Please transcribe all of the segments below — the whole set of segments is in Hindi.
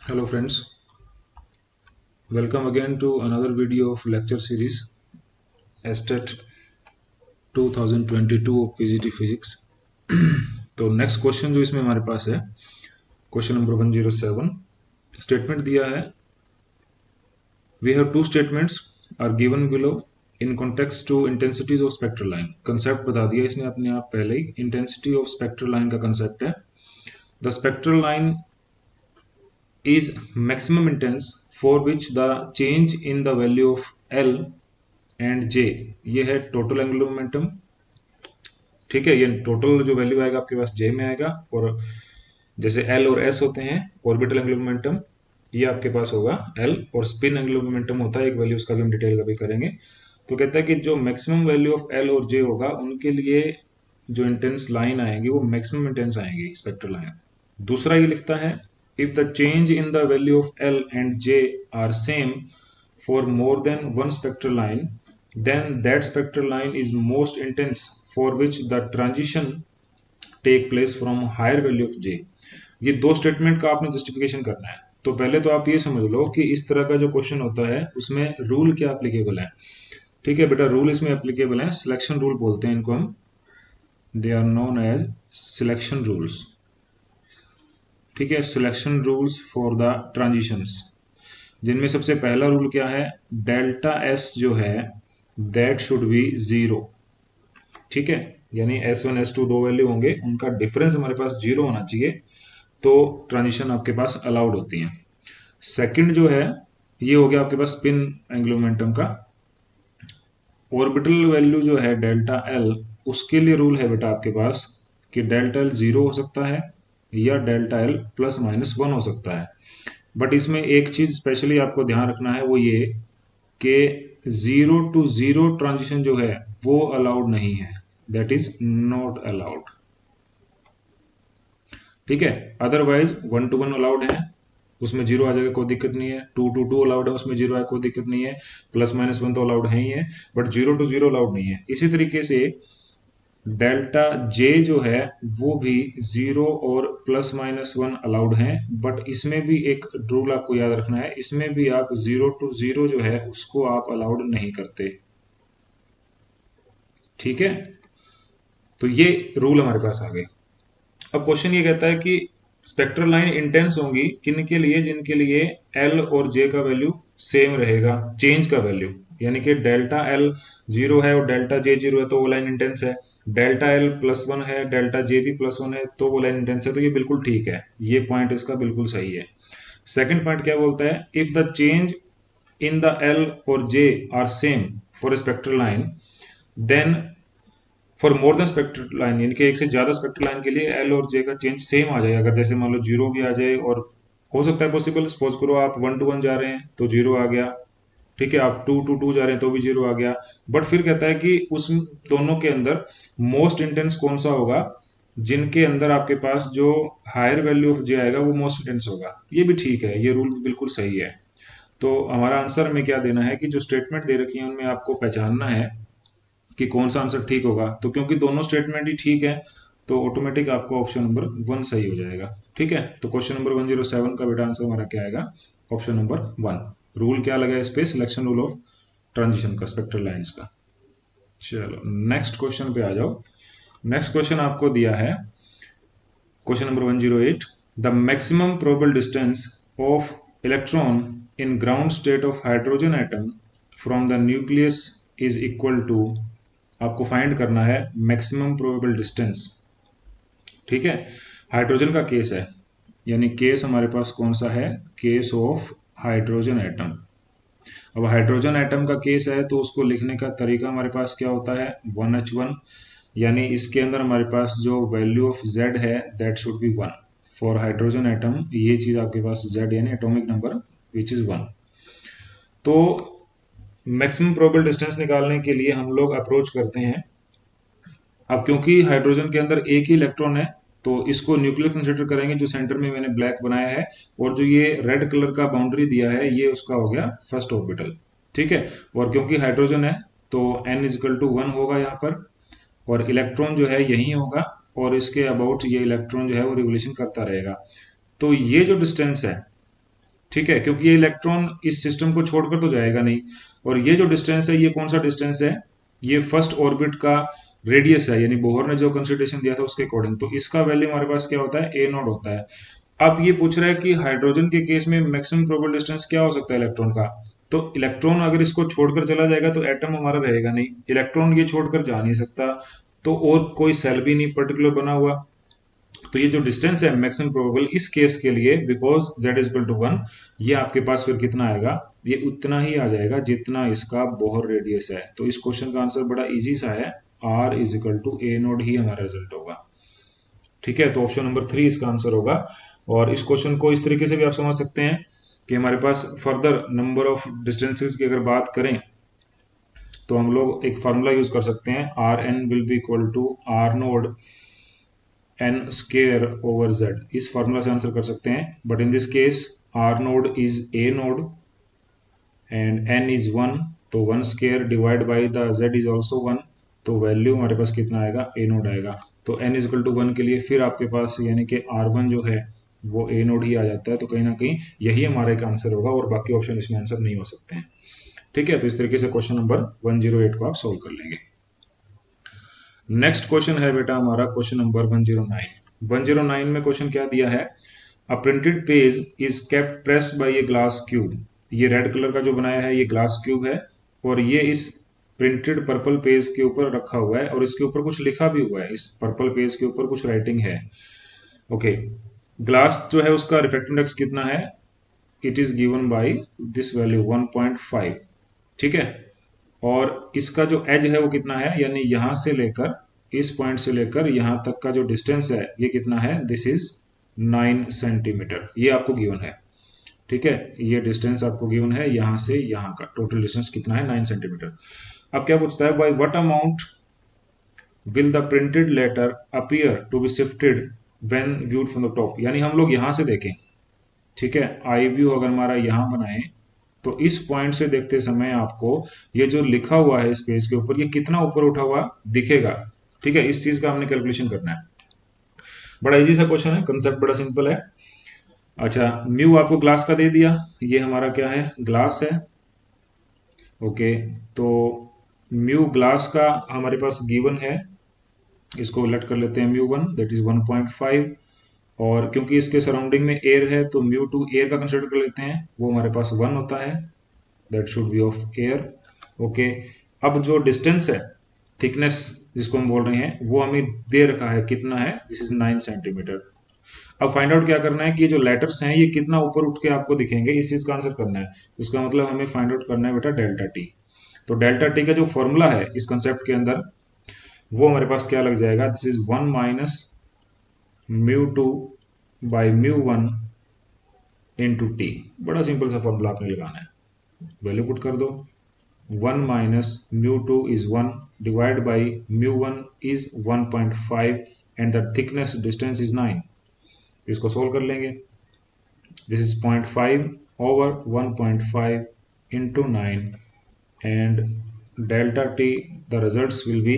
Hello friends, welcome again to another video of lecture series STET 2022 of PGT Physics। तो नेक्स्ट क्वेश्चन जो इसमें हमारे पास है क्वेश्चन नंबर 107। स्टेटमेंट दिया है we have two statements are given below in context to intensities of spectral line. Concept बता दिया इसने अपने आप पहले ही, इंटेंसिटी ऑफ स्पेक्ट्रल लाइन का कंसेप्ट है। The spectral line is maximum intense for which the change in the value of L and J, ये है टोटल एंगुलर मोमेंटम। ठीक है, ये टोटल जो वैल्यू आएगा आपके पास J में आएगा, और जैसे L और S होते हैं ऑर्बिटल एंगुलर मोमेंटम, ये आपके पास होगा L, और स्पिन एंगुलर मोमेंटम होता है एक वैल्यू, उसका भी हम डिटेल कभी करेंगे। तो कहता है कि जो मैक्सिमम वैल्यू ऑफ L और J होगा उनके लिए जो इंटेंस लाइन आएंगी वो मैक्सिमम इंटेंस आएंगी स्पेक्ट्रल लाइन। दूसरा ये लिखता है if the change in the value of L and J are same for more than one spectral line, then that spectral line is most intense for which the transition take place from higher value of J। ये दो स्टेटमेंट का आपने जस्टिफिकेशन करना है। तो पहले तो आप ये समझ लो कि इस तरह का जो क्वेश्चन होता है उसमें रूल क्या एप्लीकेबल है। ठीक है बेटा, रूल इसमें एप्लीकेबल है, सिलेक्शन रूल बोलते हैं इनको हम, they are known as selection rules. ठीक है, selection rules for the transitions, जिनमें सबसे पहला रूल क्या है, डेल्टा एस जो है दैट शुड बी जीरो। ठीक है, यानी S1 S2 दो वैल्यू होंगे, उनका डिफरेंस हमारे पास जीरो होना चाहिए, तो ट्रांजिशन आपके पास अलाउड होती है। सेकंड जो है ये हो गया आपके पास स्पिन एंगुलर मोमेंटम का। ऑर्बिटल वैल्यू जो है डेल्टा एल, उसके लिए रूल है बेटा आपके पास कि डेल्टा एल जीरो हो सकता है या delta L plus minus one हो सकता है। बट इसमें एक चीज स्पेशली आपको ध्यान रखना है, वो ये कि जीरो टू जीरो ट्रांजिशन जो है वो अलाउड नहीं है, दैट इज नॉट अलाउड। ठीक है, otherwise one two one allowed है, उसमें जीरो आ जाएगा, कोई दिक्कत नहीं है। टू टू टू अलाउड है, उसमें जीरो है, कोई दिक्कत नहीं है। प्लस माइनस वन तो अलाउड है ही है, but zero to zero allowed नहीं है। इसी तरीके से डेल्टा जे जो है वो भी जीरो और प्लस माइनस वन अलाउड है, बट इसमें भी एक रूल आपको याद रखना है, इसमें भी आप जीरो टू जीरो जो है उसको आप अलाउड नहीं करते। ठीक है, तो ये रूल हमारे पास आ गए। अब क्वेश्चन ये कहता है कि स्पेक्ट्रल लाइन इंटेंस होंगी किन के लिए, जिनके लिए एल और जे का वैल्यू सेम रहेगा, चेंज का वैल्यू, यानी कि डेल्टा एल जीरो है और डेल्टा जे जीरो है तो वो लाइन इंटेंस है, डेल्टा एल प्लस वन है, डेल्टा जे भी प्लस वन है तो वो लाइन इंटेंस है। तो ये बिल्कुल ठीक है, ये पॉइंट इसका बिल्कुल सही है। सेकंड पॉइंट क्या बोलता है, if the change in the L और J are same for spectral line, then for more than spectral line, यानी कि एक से ज्यादा स्पेक्ट्रल लाइन के लिए एल और जे का चेंज सेम आ जाए। अगर जैसे मान लो जीरो भी आ जाए, और हो सकता है पॉसिबल, सपोज करो आप वन टू वन जा रहे हैं तो जीरो आ गया। ठीक है, आप टू टू टू जा रहे हैं तो भी जीरो आ गया। बट फिर कहता है कि उस दोनों के अंदर मोस्ट इंटेंस कौन सा होगा, जिनके अंदर आपके पास जो हायर वैल्यू ऑफ जे आएगा वो मोस्ट इंटेंस होगा। ये भी ठीक है, ये रूल बिल्कुल सही है। तो हमारा आंसर में क्या देना है कि जो स्टेटमेंट दे रखी है उनमें आपको पहचानना है कि कौन सा आंसर ठीक होगा। तो क्योंकि दोनों स्टेटमेंट ही ठीक है तो ऑटोमेटिक आपको ऑप्शन नंबर वन सही हो जाएगा। ठीक है, तो क्वेश्चन नंबर 107 का बेटा आंसर हमारा क्या आएगा, ऑप्शन नंबर वन। रूल क्या लगा इस पे, सिलेक्शन रूल ऑफ ट्रांजिशन का, स्पेक्ट्रल लाइंस का। चलो नेक्स्ट क्वेश्चन पे आ जाओ। नेक्स्ट क्वेश्चन आपको दिया है question number 108, the maximum probable distance of electron in ground state of hydrogen atom from the nucleus is equal to, आपको फाइंड करना है मैक्सिमम प्रोबेबल डिस्टेंस। ठीक है, हाइड्रोजन का केस है, यानी केस हमारे पास कौन सा है, केस ऑफ हाइड्रोजन एटम। अब हाइड्रोजन एटम का केस है तो उसको लिखने का तरीका हमारे पास क्या होता है, 1H1, यानी इसके अंदर हमारे पास जो वैल्यू ऑफ Z है that should be 1 for hydrogen atom. ये चीज आपके पास Z यानी एटॉमिक नंबर विच इज 1। तो मैक्सिमम प्रोबेबल डिस्टेंस निकालने के लिए हम लोग अप्रोच करते हैं, अब क्योंकि हाइड्रोजन के अंदर एक ही इलेक्ट्रॉन है तो इसको न्यूक्लियस कंसिडर करेंगे, जो सेंटर में मैंने ब्लैक बनाया है, और जो ये रेड कलर का बाउंड्री दिया है ये उसका हो गया फर्स्ट ऑर्बिटल। ठीक है, और क्योंकि हाइड्रोजन है तो n इजिकल टू 1 होगा यहाँ पर, और इलेक्ट्रॉन जो है यही होगा, और इसके अबाउट ये इलेक्ट्रॉन जो है वो रिवोल्यूशन करता रहेगा। तो ये जो डिस्टेंस है ठीक है, क्योंकि ये इलेक्ट्रॉन इस सिस्टम को छोड़कर तो जाएगा नहीं। और ये जो डिस्टेंस है, ये कौन सा डिस्टेंस है, ये फर्स्ट ऑर्बिट का रेडियस है, यानी बोहर ने जो कंसिडरेशन दिया था उसके अकॉर्डिंग। तो इसका वैल्यू हमारे पास क्या होता है, ए नॉट होता है। अब ये पूछ रहा है कि हाइड्रोजन के केस में मैक्सिमम प्रोबेबल डिस्टेंस क्या हो सकता है इलेक्ट्रॉन का। तो इलेक्ट्रॉन अगर इसको छोड़कर चला जाएगा तो एटम हमारा रहेगा नहीं, इलेक्ट्रॉन ये छोड़कर जा नहीं सकता, तो और कोई सेल भी नहीं पर्टिकुलर बना हुआ। तो ये जो डिस्टेंस है मैक्सिमम प्रोबेबल इस केस के लिए, because z is equal to 1, ये आपके पास फिर कितना आएगा, ये उतना ही आ जाएगा जितना इसका बोहर रेडियस है। तो इस क्वेश्चन का आंसर बड़ा इजी सा है, r is equal to a naught ही हमारा रिजल्ट होगा। ठीक है, तो ऑप्शन नंबर 3 इसका आंसर होगा। और इस क्वेश्चन को इस तरीके से भी आप समझ सकते हैं कि हमारे पास फर्दर नंबर ऑफ डिस्टेंसेस की अगर बात करें तो हम लोग एक फार्मूला यूज कर सकते हैं, r n will be equal to r naught n square over z. इस फार्मूला से आंसर कर सकते हैं, but in this case r naught is a naught and n is 1, तो 1 square divide by the z is also 1, तो वैल्यू हमारे पास कितना आएगा, ए नोड आएगा। तो n इज इक्वल टू 1 के लिए फिर आपके पास यानी कि R1 जो है वो ए नोड ही आ जाता है। तो कहीं ना कहीं यही हमारा एक आंसर होगा और बाकी ऑप्शन इसमें आंसर नहीं हो सकते हैं। ठीक है, तो इस तरीके से क्वेश्चन नंबर 108 को आप सोल्व कर लेंगे। नेक्स्ट क्वेश्चन है बेटा हमारा क्वेश्चन नंबर 109। 109 में क्वेश्चन क्या दिया है, a printed page is kept pressed by a glass cube. ये रेड कलर का जो बनाया है ये ग्लास क्यूब है, और ये इस प्रिंटेड पर्पल पेज के ऊपर रखा हुआ है, और इसके ऊपर कुछ लिखा भी हुआ है, इस पर्पल पेज के ऊपर कुछ राइटिंग है। ओके, ग्लास जो है उसका रिफ्रैक्टिव इंडेक्स कितना है, it is given by this value 1.5। ठीक है, और इसका जो एज है वो कितना है, यानी यहां से लेकर इस पॉइंट से लेकर यहां तक का जो डिस्टेंस है ये कितना है, दिस इज 9 सेंटीमीटर, ये आपको गिवन है। ठीक है, ये डिस्टेंस आपको गिवन है, यहां से यहां का टोटल डिस्टेंस कितना है, 9 सेंटीमीटर। अब क्या पूछता है, by what amount will the printed letter appear to be shifted when viewed from the top. यानी हम लोग यहां से देखें, ठीक है, आई व्यू अगर हमारा यहां बनाए तो इस पॉइंट से देखते समय आपको ये जो लिखा हुआ है इस पेज के ऊपर ये कितना ऊपर उठा हुआ दिखेगा। ठीक है, इस चीज का हमने कैलकुलेशन करना है। बड़ा इजी सा क्वेश्चन है, कंसेप्ट बड़ा सिंपल है। अच्छा, म्यू आपको ग्लास का दे दिया, ये हमारा क्या है, ग्लास है। ओके, तो म्यू ग्लास का हमारे पास गिवन है, इसको लेट कर लेते हैं म्यू 1, दैट इज 1.5। और क्योंकि इसके सराउंडिंग में एयर है तो म्यू 2 एयर का कंसिडर कर लेते हैं, वो हमारे पास 1 होता है, that should be of air. Okay, अब जो डिस्टेंस है, थिकनेस जिसको हम बोल रहे हैं, वो हमें दे रखा है, कितना है, दिस इज 9 सेंटीमीटर। अब फाइंड आउट क्या करना है कि ये जो लेटर्स हैं ये कितना ऊपर उठ के आपको दिखेंगे, इस चीज का आंसर करना है। इसका मतलब हमें फाइंड आउट करना है बेटा डेल्टा टी। तो डेल्टा टी का जो फॉर्मूला है इस कंसेप्ट के अंदर, वो हमारे पास क्या लग जाएगा, this is 1 minus mu 2 by mu 1 into t. बड़ा सिंपल सा फॉर्मूला आपने लगाना है, वैल्यू पुट कर दो, 1 minus mu 2 is 1 divide by mu 1 is 1.5 and the thickness distance is 9। इसको सोल्व कर लेंगे, this is 0.5 over 1.5 into 9 and delta T the results will be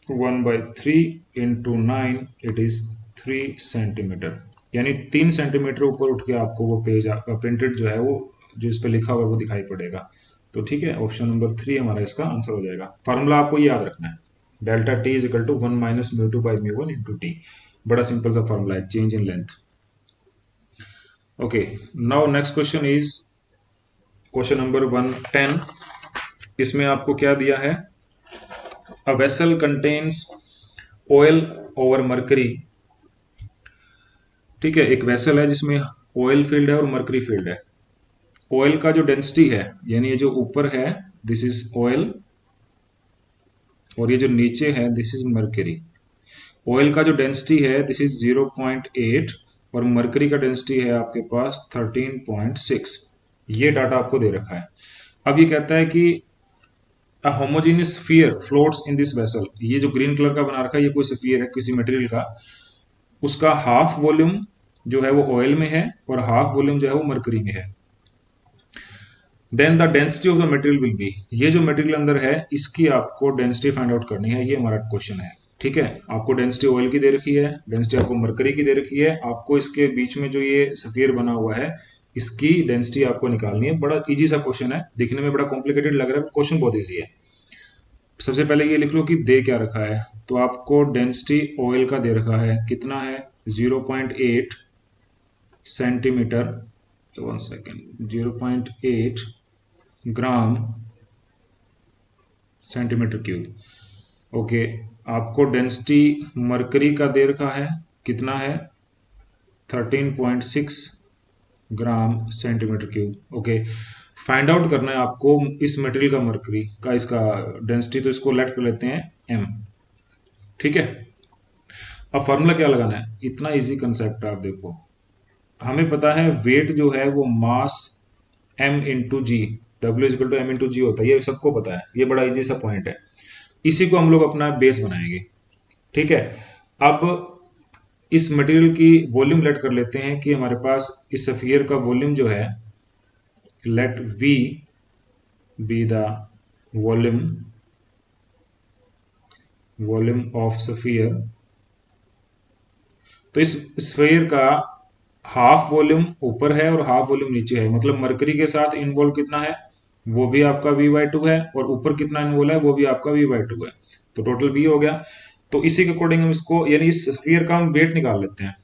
1/3 into 9, it is 3 centimetre. यानी 3 सेंटीमीटर ऊपर उठ के आपको वो पेज प्रिंटेड जो है वो जो इस पे लिखा हुआ है वो दिखाई पड़ेगा। तो ठीक है, ऑप्शन नंबर 3 हमारा इसका आंसर हो जाएगा। फार्मूला आपको याद रखना है, delta t is equal to 1 minus mu 2 by mu 1 into t. बड़ा सिंपल सा फार्मूला है, change in length. Okay, now next question is question number 110। इसमें आपको क्या दिया है, a vessel contains oil over mercury. ठीक है, एक वेसल है जिसमें ऑयल फील्ड है और मरकरी फील्ड है। ऑयल का जो डेंसिटी है, यानी ये जो ऊपर है दिस इज ऑयल, और ये जो नीचे है दिस इज मरकरी। ऑयल का जो डेंसिटी है दिस इज 0.8 और मरकरी का डेंसिटी है आपके पास 13.6। ये डाटा आपको दे रखा है। अब ये कहता है कि अ homogeneous sphere floats in this vessel. ये जो ग्रीन कलर का बना रखा है ये कोई स्फीयर है किसी मटेरियल का, उसका हाफ वॉल्यूम जो है वो ऑयल में है और हाफ वॉल्यूम जो है वो मरकरी में है। Then the density of the material will be, ये जो मटेरियल अंदर है इसकी आपको डेंसिटी फाइंड आउट करनी है, ये हमारा क्वेश्चन है। ठीक है, आपको डेंसिटी ऑयल की दे रखी है, डेंसिटी आपको मरकरी की दे रखी है, आपको इसके बीच में जो ये सफियर बना हुआ है इसकी डेंसिटी आपको निकालनी है। बड़ा इजी सा क्वेश्चन है, दिखने में बड़ा कॉम्प्लिकेटेड लग रहा है, क्वेश्चन बहुत इजी है। सबसे पहले ये लिख लो कि दे क्या रखा है, तो आपको डेंसिटी ऑयल का दे रखा है, कितना है 0.8 centimetre, 1 second, 0.8 gram centimetre cube. Okay, आपको डेंसिटी मरकरी का दे रखा है, कितना है 13.6 gram centimetre cube. Okay, find out करना है आपको इस मटेरियल का मरकरी का इसका डेंसिटी, तो इसको लेट कर लेते हैं m। ठीक है, अब फार्मूला क्या लगाना है, इतना इजी कंसेप्ट है। आप देखो, हमें पता है वेट जो है वो mass m into G, W is equal to M into G होता है, ये सबको पता है, ये बड़ा इजी सा पॉइंट है। इसी को हम लोग अपना बेस बनाएंगे। ठीक है, अब इस मटेरियल की वॉल्यूम लेट कर लेते हैं कि हमारे पास इस सफियर का वॉल्यूम जो है, लेट V be the volume of sphere. तो इस स्फीयर का हाफ वॉल्यूम ऊपर है और हाफ वॉल्यूम नीचे है, मतलब मरकरी के साथ इन्वॉल्व कितना है वो भी आपका V/2 है, और ऊपर कितना इन्वॉल्व है वो भी आपका V/2 है, तो टोटल V हो गया। तो इसी के अकॉर्डिंग हम इसको, यानी इस स्फीयर का हम वेट निकाल लेते हैं।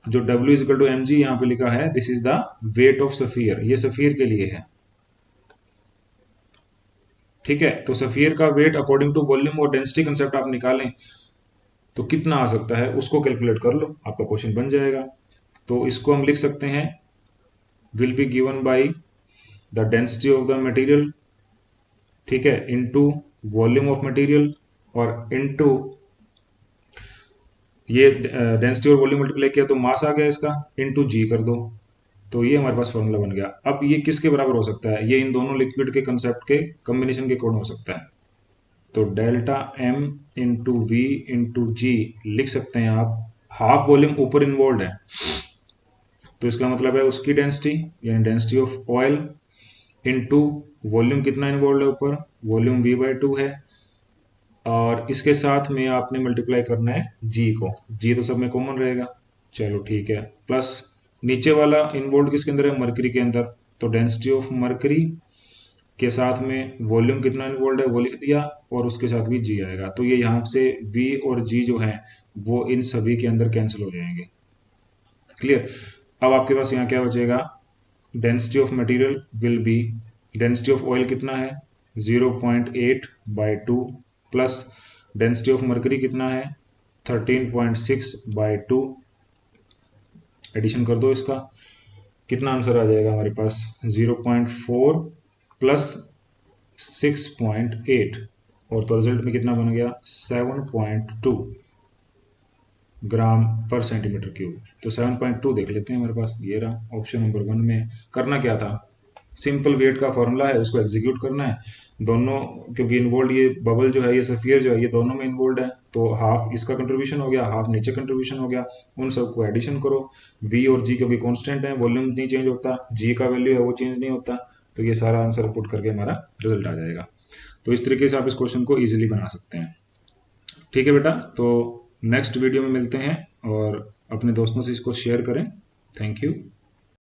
जो W is equal to mg यहाँ पे लिखा है, this is the weight of sphere, ये सफियर के लिए है। ठीक है, तो सफियर का वेट अकॉर्डिंग टू वॉल्यूम और डेंसिटी कंसेप्ट आप निकालें तो कितना आ सकता है उसको कैलकुलेट कर लो, आपका क्वेश्चन बन जाएगा। तो इसको हम लिख सकते हैं will be given by the density of the material, ठीक है, इनटू वॉल्यूम ऑफ मटेरियल, और इनटू ये डेंसिटी और वॉल्यूम मल्टीप्लाई किया तो मास आ गया इसका, इनटू जी कर दो, तो ये हमारे पास फॉर्मूला बन गया। अब ये किसके बराबर हो सकता है, ये इन दोनों लिक्विड के कंसेप्ट के कॉम्बिनेशन के अकॉर्डिंग हो सकता है। तो delta M into V into G लिख सकते हैं आप, हाफ वॉल्यूम ऊपर इन्वॉल्व है तो इसका मतलब है उसकी डेंसिटी, यानी density of oil, into volume कितना इन्वॉल्व है ऊपर, वॉल्यूम V/2 है, और इसके साथ में आपने मल्टीप्लाई करना है जी को, जी तो सब में कॉमन रहेगा, चलो ठीक है, प्लस नीचे वाला इन्वॉल्व किसके अंदर है, मरकरी के अंदर, तो डेंसिटी ऑफ मरकरी के साथ में वॉल्यूम कितना इन्वॉल्व है वो लिख दिया, और उसके साथ भी जी आएगा, तो ये यहाँ से V और G जो है वो इन सभी के अंदर कैंसिल हो जाएंगे। क्लियर, अब आपके पास यहाँ क्या बचेगा, density of material will B, density of oil कितना है 0.8/2 प्लस डेंसिटी ऑफ मरकरी कितना है 13.6/2, एडिशन कर दो इसका, कितना आंसर आ जाएगा हमारे पास 0.4 प्लस 6.8, और तो रिजल्ट में कितना बन गया 7.2 ग्राम पर सेंटीमीटर क्यूब। तो 7.2 देख लेते हैं, हमारे पास ये रहा ऑप्शन नंबर 1 में। करना क्या था, सिंपल वेट का फॉर्मूला है, उसको एग्जीक्यूट करना है दोनों, क्योंकि इन्वॉल्व ये बबल जो है, ये सफियर जो है, ये दोनों में इन्वॉल्व है, तो हाफ इसका कंट्रीब्यूशन हो गया, हाफ नीचे कंट्रीब्यूशन हो गया, उन सबको एडिशन करो। V और G क्योंकि कांस्टेंट है, वॉल्यूम नहीं चेंज होता, G का वैल्यू है वो चेंज नहीं होता, तो ये सारा आंसर पुट करके हमारा रिजल्ट आ जाएगा। तो इस तरीके से आप इस क्वेश्चन को ईजिली बना सकते हैं। ठीक है बेटा, तो नेक्स्ट वीडियो में मिलते हैं, और अपने दोस्तों से इसको शेयर करें। Thank you.